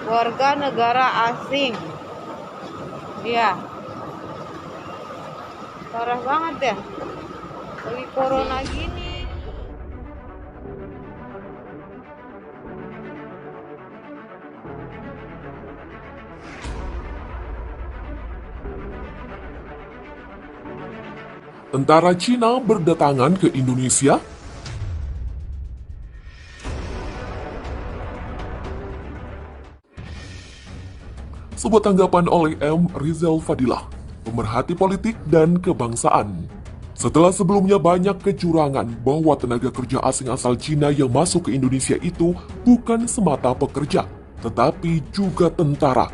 warga negara asing. Iya, parah banget ya. Lagi corona gini. Tentara Cina berdatangan ke Indonesia. Sebuah tanggapan oleh M. Rizal Fadilah, pemerhati politik dan kebangsaan. Setelah sebelumnya banyak kecurangan bahwa tenaga kerja asing asal Cina yang masuk ke Indonesia itu bukan semata pekerja, tetapi juga tentara.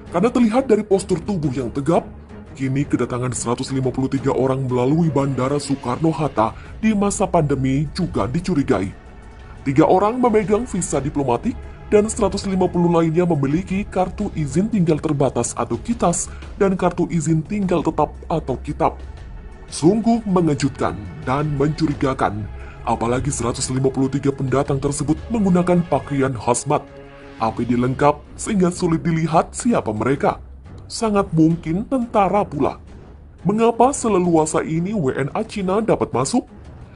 Karena terlihat dari postur tubuh yang tegap, kini kedatangan 153 orang melalui Bandara Soekarno-Hatta di masa pandemi juga dicurigai. 3 orang memegang visa diplomatik dan 150 lainnya memiliki kartu izin tinggal terbatas atau KITAS dan kartu izin tinggal tetap atau KITAP. Sungguh mengejutkan dan mencurigakan, apalagi 153 pendatang tersebut menggunakan pakaian hazmat, APD lengkap sehingga sulit dilihat siapa mereka. Sangat mungkin tentara pula. Mengapa seleluasa ini WNA Cina dapat masuk?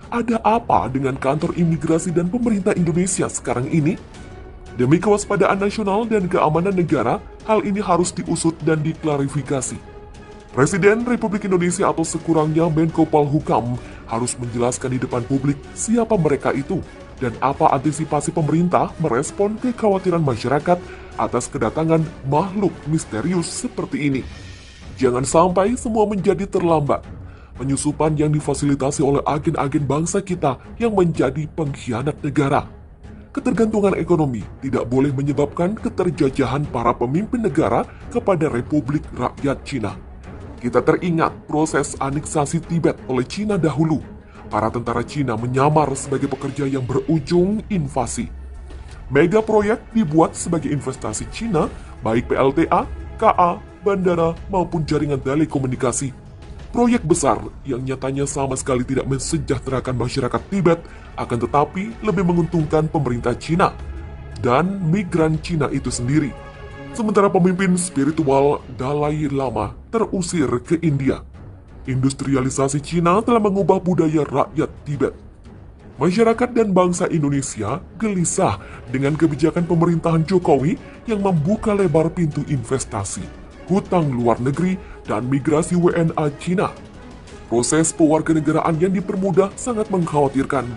Ada apa dengan kantor imigrasi dan pemerintah Indonesia sekarang ini? Demi kewaspadaan nasional dan keamanan negara, hal ini harus diusut dan diklarifikasi. Presiden Republik Indonesia atau sekurangnya Menko Polhukam harus menjelaskan di depan publik siapa mereka itu dan apa antisipasi pemerintah merespon kekhawatiran masyarakat atas kedatangan makhluk misterius seperti ini. Jangan sampai semua menjadi terlambat. Penyusupan yang difasilitasi oleh agen-agen bangsa kita yang menjadi pengkhianat negara. Ketergantungan ekonomi tidak boleh menyebabkan keterjajahan para pemimpin negara kepada Republik Rakyat Cina. Kita teringat proses aneksasi Tibet oleh Cina dahulu. Para tentara Cina menyamar sebagai pekerja yang berujung invasi. Mega proyek dibuat sebagai investasi Cina, baik PLTA, KA, bandara, maupun jaringan telekomunikasi. Proyek besar yang nyatanya sama sekali tidak mensejahterakan masyarakat Tibet, akan tetapi lebih menguntungkan pemerintah Cina dan migran Cina itu sendiri. Sementara pemimpin spiritual Dalai Lama terusir ke India. Industrialisasi Cina telah mengubah budaya rakyat Tibet. Masyarakat dan bangsa Indonesia gelisah dengan kebijakan pemerintahan Jokowi yang membuka lebar pintu investasi, hutang luar negeri, dan migrasi WNA Cina. Proses pewarganegaraan yang dipermudah sangat mengkhawatirkan.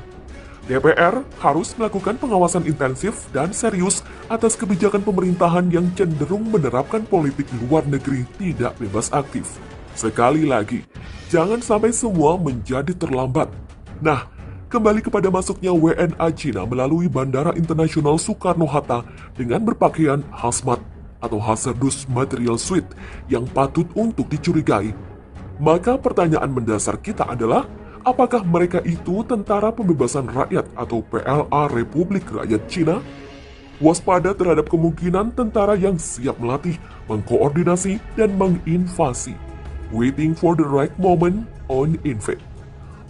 DPR harus melakukan pengawasan intensif dan serius atas kebijakan pemerintahan yang cenderung menerapkan politik luar negeri tidak bebas aktif. Sekali lagi, jangan sampai semua menjadi terlambat. Nah, kembali kepada masuknya WNA Cina melalui Bandara Internasional Soekarno-Hatta dengan berpakaian hazmat atau hazardous material suit yang patut untuk dicurigai. Maka pertanyaan mendasar kita adalah, apakah mereka itu Tentara Pembebasan Rakyat atau PLA Republik Rakyat Cina? Waspada terhadap kemungkinan tentara yang siap melatih, mengkoordinasi, dan menginvasi. Waiting for the right moment on invade.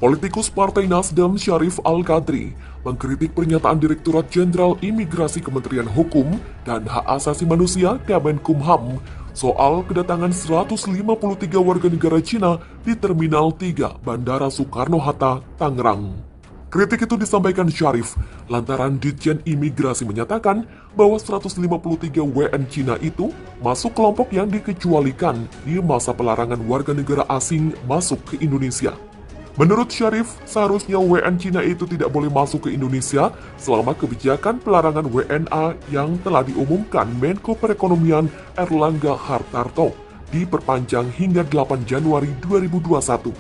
Politikus Partai Nasdem Syarif Al-Qadri mengkritik pernyataan Direktorat Jenderal Imigrasi Kementerian Hukum dan Hak Asasi Manusia Kemenkumham soal kedatangan 153 warga negara Cina di Terminal 3 Bandara Soekarno-Hatta, Tangerang. Kritik itu disampaikan Syarif lantaran Ditjen Imigrasi menyatakan bahwa 153 WN Cina itu masuk kelompok yang dikecualikan di masa pelarangan warga negara asing masuk ke Indonesia. Menurut Syarif, seharusnya WN Cina itu tidak boleh masuk ke Indonesia selama kebijakan pelarangan WNA yang telah diumumkan Menko Perekonomian Erlangga Hartarto diperpanjang hingga 8 Januari 2021.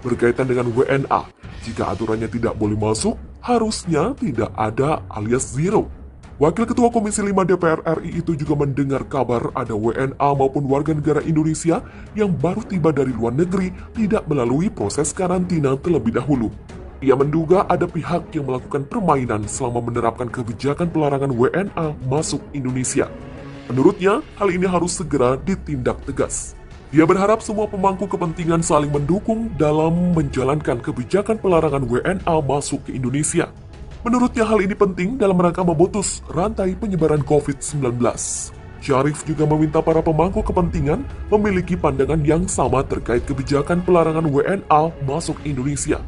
Berkaitan dengan WNA, jika aturannya tidak boleh masuk, harusnya tidak ada alias zero. Wakil Ketua Komisi 5 DPR RI itu juga mendengar kabar ada WNA maupun warga negara Indonesia yang baru tiba dari luar negeri tidak melalui proses karantina terlebih dahulu. Ia menduga ada pihak yang melakukan permainan selama menerapkan kebijakan pelarangan WNA masuk Indonesia. Menurutnya, hal ini harus segera ditindak tegas. Dia berharap semua pemangku kepentingan saling mendukung dalam menjalankan kebijakan pelarangan WNA masuk ke Indonesia. Menurutnya hal ini penting dalam rangka memutus rantai penyebaran COVID-19. Syarif juga meminta para pemangku kepentingan memiliki pandangan yang sama terkait kebijakan pelarangan WNA masuk Indonesia.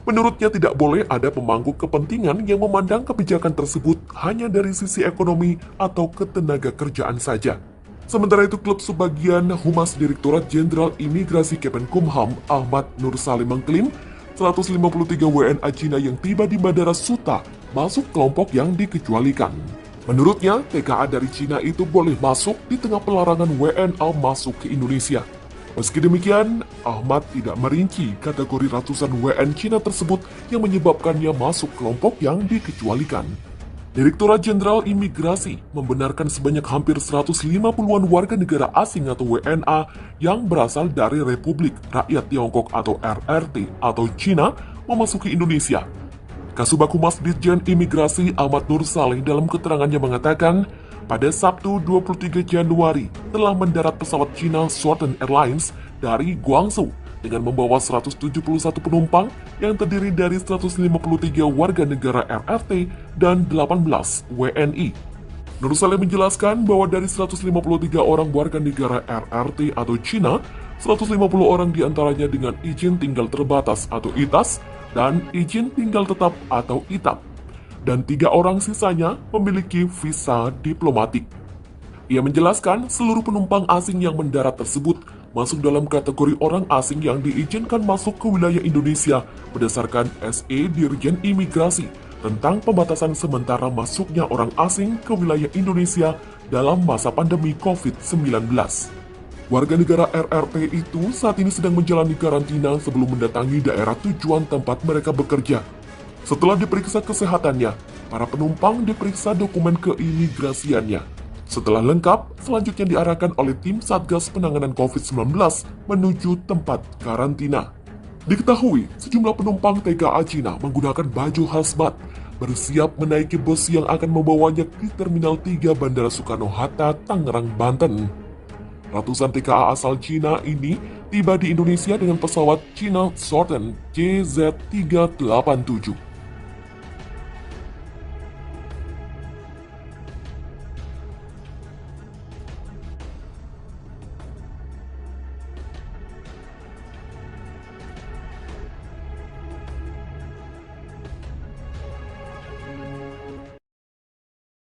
Menurutnya tidak boleh ada pemangku kepentingan yang memandang kebijakan tersebut hanya dari sisi ekonomi atau ketenaga kerjaan saja. Sementara itu, klub sebagian Humas Direktorat Jenderal Imigrasi Kemenkumham Ahmad Nur Salim mengklaim 153 WNA Cina yang tiba di Bandara Suta masuk kelompok yang dikecualikan. Menurutnya, TKA dari Cina itu boleh masuk di tengah pelarangan WNA masuk ke Indonesia. Meski demikian, Ahmad tidak merinci kategori ratusan WN Cina tersebut yang menyebabkannya masuk kelompok yang dikecualikan. Direktorat Jenderal Imigrasi membenarkan sebanyak hampir 150-an warga negara asing atau WNA yang berasal dari Republik Rakyat Tiongkok atau RRT atau Cina memasuki Indonesia. Kasubag Humas Ditjen Imigrasi Ahmad Nur Saleh dalam keterangannya mengatakan, pada Sabtu 23 Januari telah mendarat pesawat China Southern Airlines dari Guangzhou dengan membawa 171 penumpang yang terdiri dari 153 warga negara RRT dan 18 WNI. Nur Saleh menjelaskan bahwa dari 153 orang warga negara RRT atau Cina, 150 orang diantaranya dengan izin tinggal terbatas atau ITAS dan izin tinggal tetap atau ITAP, dan 3 orang sisanya memiliki visa diplomatik. Ia menjelaskan seluruh penumpang asing yang mendarat tersebut masuk dalam kategori orang asing yang diizinkan masuk ke wilayah Indonesia berdasarkan SE Dirjen Imigrasi tentang pembatasan sementara masuknya orang asing ke wilayah Indonesia dalam masa pandemi COVID-19. Warga negara RRT itu saat ini sedang menjalani karantina sebelum mendatangi daerah tujuan tempat mereka bekerja. Setelah diperiksa kesehatannya, para penumpang diperiksa dokumen keimigrasiannya. Setelah lengkap, selanjutnya diarahkan oleh tim Satgas Penanganan COVID-19 menuju tempat karantina. Diketahui, sejumlah penumpang TKA Cina menggunakan baju hazmat, bersiap menaiki bus yang akan membawanya ke Terminal 3 Bandara Soekarno-Hatta, Tangerang, Banten. Ratusan TKA asal Cina ini tiba di Indonesia dengan pesawat China Southern CZ387.